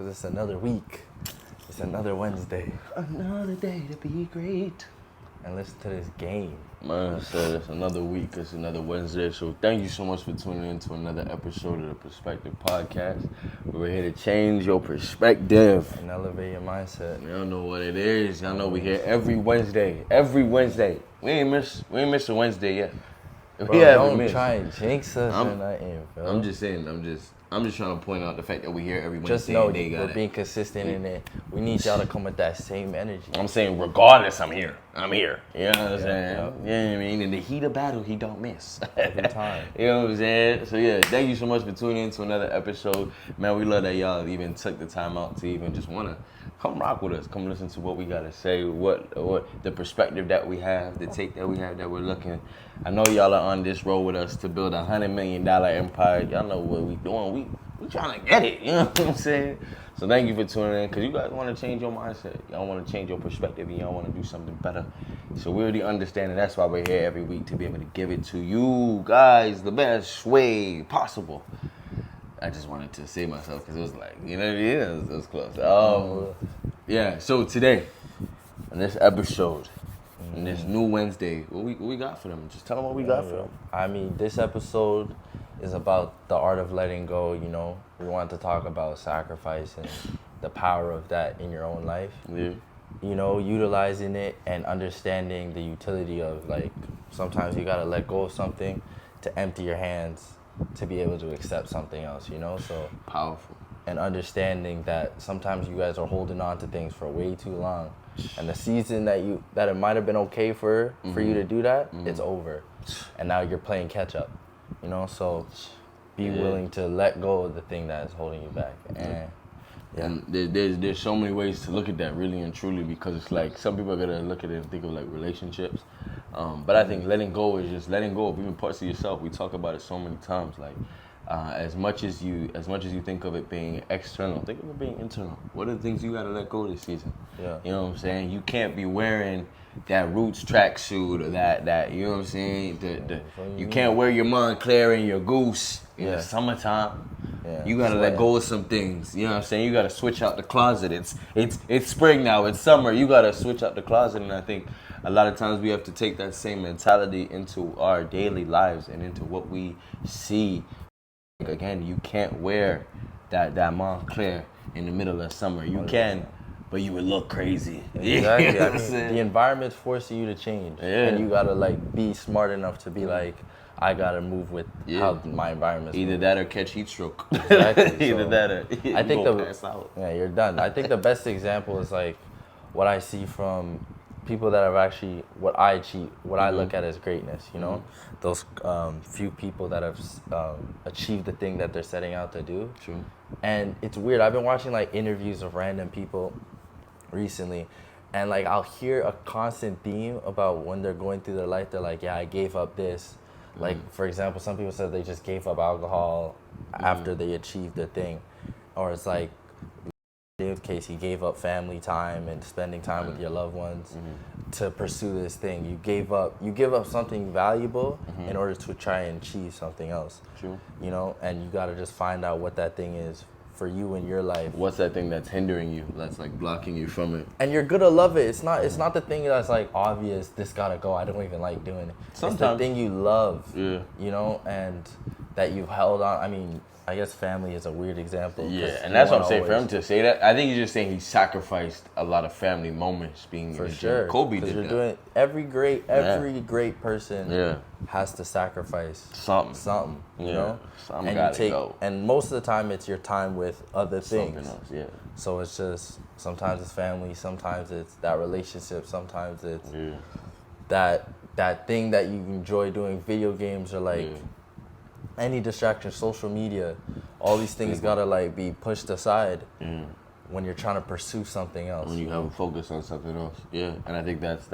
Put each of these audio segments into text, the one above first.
Because it's another week. It's another Wednesday. Another day to be great. And listen to this game. Man, so it's another week, it's another Wednesday. So thank you so much for tuning in to another episode of the Perspective Podcast. We're here to change your perspective. And elevate your mindset. Y'all know what it is. Y'all know we here every Wednesday. Every Wednesday. We ain't miss a Wednesday yet. Bro, don't try and jinx us or nothing, bro. I'm just saying, I'm just trying to point out the fact that we here every Wednesday. Just know we're being consistent in it. We need y'all to come with that same energy. I'm saying regardless, I'm here. You know what I'm saying? Yeah, you know what I mean? In the heat of battle, he don't miss. Every time. You know what I'm saying? So yeah, thank you so much for tuning in to another episode. Man, we love that y'all even took the time out to even just want to come rock with us. Come listen to what we got to say, what the perspective that we have, the take that we have, that we're looking. I know y'all are on this road with us to build $100 million empire. Y'all know what we doing. We trying to get it. You know what I'm saying? So thank you for tuning in, because you guys want to change your mindset. Y'all want to change your perspective, and y'all want to do something better. So we already understand, and that's why we're here every week, to be able to give it to you guys the best way possible. I just wanted to say myself, because it was like, you know, it was close. Yeah, so today, in this episode, in this new Wednesday, what we got for them? Just tell them what we got for them. I mean, this episode is about the art of letting go, you know. We want to talk about sacrifice and the power of that in your own life. Yeah. You know, utilizing it and understanding the utility of, like, sometimes you got to let go of something to empty your hands to be able to accept something else, you know? So Powerful. And understanding that sometimes you guys are holding on to things for way too long. And the season that it might have been okay for you to do that, it's over. And now you're playing catch up. You know, so be willing to let go of the thing that is holding you back. And there's so many ways to look at that, really and truly, because it's like some people are gonna look at it and think of like relationships, but I think letting go is just letting go of even parts of yourself. We talk about it so many times, like as much as you think of it being external, think of it being internal. What are the things you gotta let go this season? Yeah. You know what I'm saying? You can't be wearing that Roots tracksuit or that you know what I'm saying? You can't wear your Montclair and your Goose in the summertime. Yeah. You gotta let go of some things. You know what I'm saying? You gotta switch out the closet. It's spring now. It's summer. You gotta switch out the closet. And I think a lot of times we have to take that same mentality into our daily lives and into what we see. Again, you can't wear that Montclair in the middle of summer. You can, but you would look crazy. Exactly. I mean, the environment's forcing you to change, and you gotta like be smart enough to be like, I gotta move with how my environment's either moving. That or catch heat stroke. Exactly. Either that or I think pass out. You're done. I think the best example is like what I see from people that have actually what I look at as greatness. You know, those few people that have achieved the thing that they're setting out to do. True. And it's weird. I've been watching like interviews of random people recently, and like I'll hear a constant theme about when they're going through their life. They're like, yeah, I gave up this. Like, for example, some people said they just gave up alcohol after they achieved the thing. Or it's like, in Dave's case, he gave up family time and spending time with your loved ones to pursue this thing. You give up something valuable in order to try and achieve something else. True. You know, and you gotta just find out what that thing is for you in your life. What's that thing that's hindering you, that's like blocking you from it? And you're gonna love it. It's not the thing that's like obvious, this gotta go, I don't even like doing it. Sometimes. It's the thing you love, you know, and that you've held on. I mean, I guess family is a weird example. Yeah, and that's what I'm saying. For him to say that, I think he's just saying he sacrificed a lot of family moments being for in the sure. gym. Kobe did that. Doing every great person has to sacrifice something. You know, something gotta go. And most of the time, it's your time with other things. Something else, So it's just sometimes it's family, sometimes it's that relationship, sometimes it's that thing that you enjoy doing, video games or like. Any distraction, social media, all these things gotta like be pushed aside when you're trying to pursue something else. When you have a focus on something else, and I think that's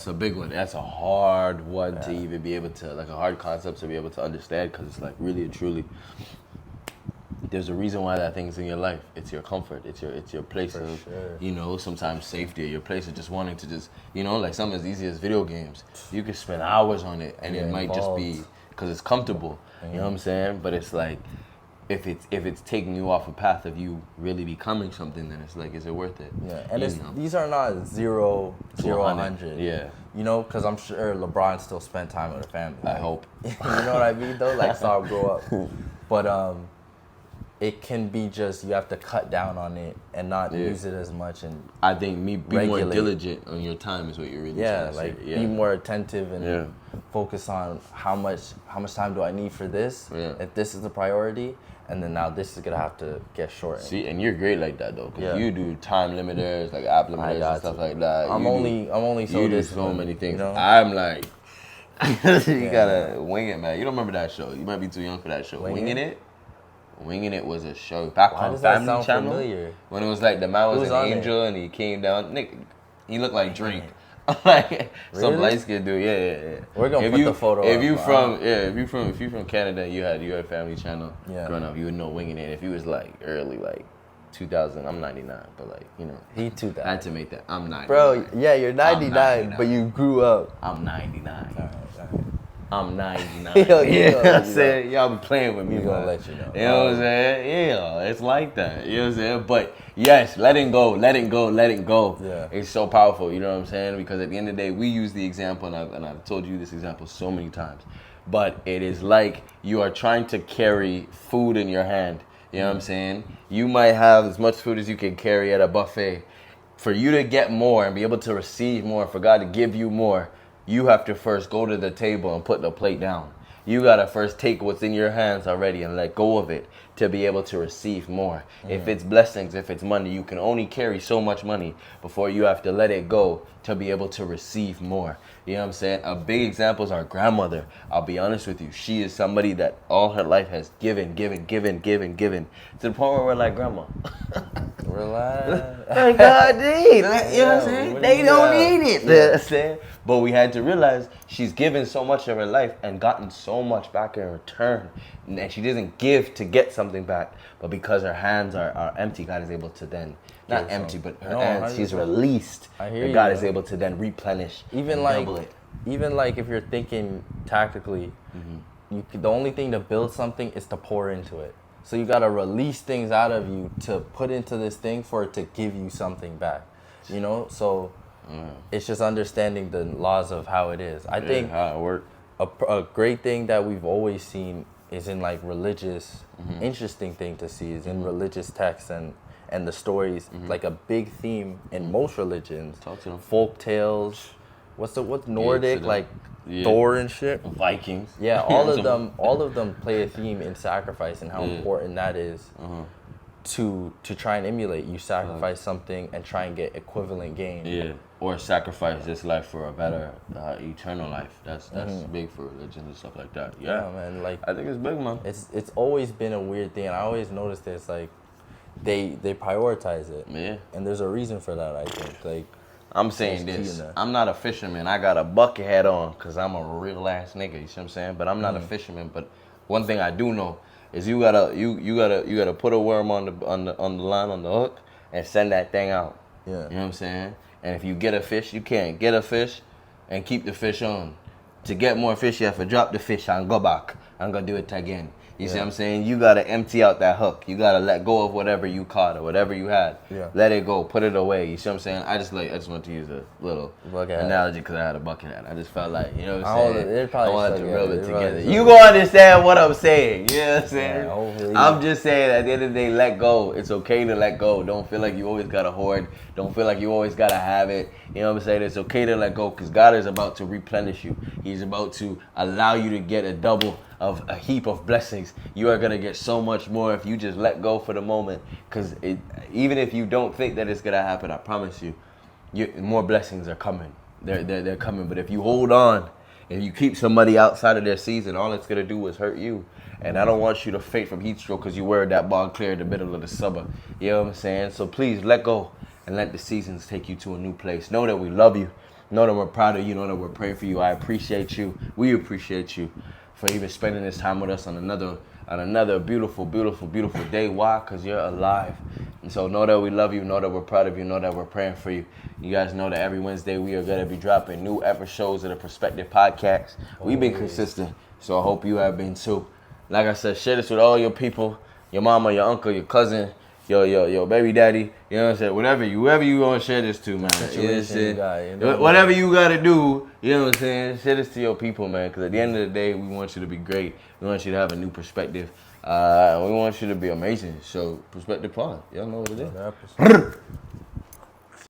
a big one. That's a hard one to even be able to, like a hard concept to be able to understand, because it's like really and truly, there's a reason why that thing's in your life. It's your comfort. It's your place of, you know, sometimes safety, or your place of just wanting to just, you know, like something as easy as video games. You can spend hours on it, and it might just be because it's comfortable. You know what I'm saying? But it's like, if it's taking you off a path of you really becoming something, then it's like, is it worth it? Yeah, and these are not 0 to 100. Yeah. You know, because I'm sure LeBron still spent time with the family. I hope. You know what I mean, though? Like, saw him grow up. But it can be just, you have to cut down on it and not use it as much. And I think be more diligent on your time is what you're really trying to say. Be more attentive and focus on how much time do I need for this, if this is the priority, and then now this is gonna have to get shortened. See, and you're great like that though, because you do time limiters, like app limiters and stuff like that. I'm only so do so many things. You know? I'm like, you gotta wing it, man. You don't remember that show? You might be too young for that show. Winging It. Winging It was a show back on Family Channel. Familiar? When it was like the man was an angel and he came down. Nick, he looked like Drake. Like some light skinned dude. Yeah. We're gonna put the photo. If you from Canada, you had Family Channel growing up, you would know Winging It. If you was like early like 2000, I'm 99, but like, you know, he 2000. I had to make that. I'm 99. Bro, yeah, you're 99, but you grew up. I'm 99. All right. I'm 99. I said, y'all be playing with me. We're gonna let you know. You know what I'm saying? Yeah, it's like that. You know what I'm saying? But yes, letting go. Yeah. It's so powerful, you know what I'm saying? Because at the end of the day, we use the example, and I've told you this example so many times, but it is like you are trying to carry food in your hand. You know what I'm saying? You might have as much food as you can carry at a buffet. For you to get more and be able to receive more, for God to give you more, you have to first go to the table and put the plate down. You got to first take what's in your hands already and let go of it to be able to receive more. If it's blessings, if it's money, you can only carry so much money before you have to let it go to be able to receive more. You know what I'm saying? A big example is our grandmother. I'll be honest with you. She is somebody that all her life has given, to the point where we're like, Grandma. Relax. Thank God, dude. You know what I'm saying? They don't need it. You know what I'm saying? But we had to realize she's given so much of her life and gotten so much back in return. And she doesn't give to get something back, but because her hands are empty, God is able to then, not empty, but her hands, she's released. And God is able to then replenish, double it. Even like if you're thinking tactically, the only thing to build something is to pour into it. So you gotta release things out of you to put into this thing for it to give you something back. You know, so it's just understanding the laws of how it is. I think how it works. A great thing that we've always seen is in like religious, interesting thing to see is in religious texts and the stories. Like a big theme in most religions. Folk tales. What's Nordic, like Thor and shit? Vikings. Yeah, all of them play a theme in sacrifice and how important that is to try and emulate. You sacrifice something and try and get equivalent gain. Yeah, or sacrifice this life for a better eternal life. That's big for religion and stuff like that. Yeah, man. Like I think it's big, man. It's always been a weird thing. I always noticed this. Like they prioritize it. Yeah, and there's a reason for that. I think like. I'm saying this. I'm not a fisherman. I got a bucket hat on because I'm a real ass nigga. You see what I'm saying? But I'm not a fisherman. But one thing I do know is you gotta put a worm on the line on the hook and send that thing out. Yeah. You know what I'm saying? And if you get a fish, you can't get a fish and keep the fish on. To get more fish, you have to drop the fish and go back and go do it again. You see what I'm saying? You gotta empty out that hook. You gotta let go of whatever you caught or whatever you had. Yeah. Let it go. Put it away. You see what I'm saying? I just want to use a little analogy because I had a bucket hat. I just felt like, you know what I'm saying? I wanted to rub it together. You gonna understand what I'm saying. You know what I'm saying? I'm just saying at the end of the day, let go. It's okay to let go. Don't feel like you always gotta hoard. Don't feel like you always gotta have it. You know what I'm saying? It's okay to let go because God is about to replenish you. He's about to allow you to get a double of a heap of blessings. You are gonna get so much more if you just let go for the moment. Because even if you don't think that it's gonna happen, I promise you, more blessings are coming. They're coming. But if you hold on, if you keep somebody outside of their season, all it's gonna do is hurt you. And I don't want you to faint from heat stroke because you wear that bog clear in the middle of the summer. You know what I'm saying? So please let go and let the seasons take you to a new place. Know that we love you. Know that we're proud of you. Know that we're praying for you. I appreciate you. We appreciate you for even spending this time with us on another beautiful, beautiful, beautiful day. Why? Because you're alive. And so know that we love you. Know that we're proud of you. Know that we're praying for you. You guys know that every Wednesday we are going to be dropping new episodes of the Perspective Podcast. We've been consistent, so I hope you have been too. Like I said, share this with all your people. your mama, your uncle, your cousin, your baby daddy, you know what I'm saying? Whoever you gonna share this to, man. You know what I'm saying? Whatever you gotta do, you know what I'm saying? Share this to your people, man. Because at the end of the day, we want you to be great. We want you to have a new perspective. We want you to be amazing. So, Perspective Pod, y'all know what it is.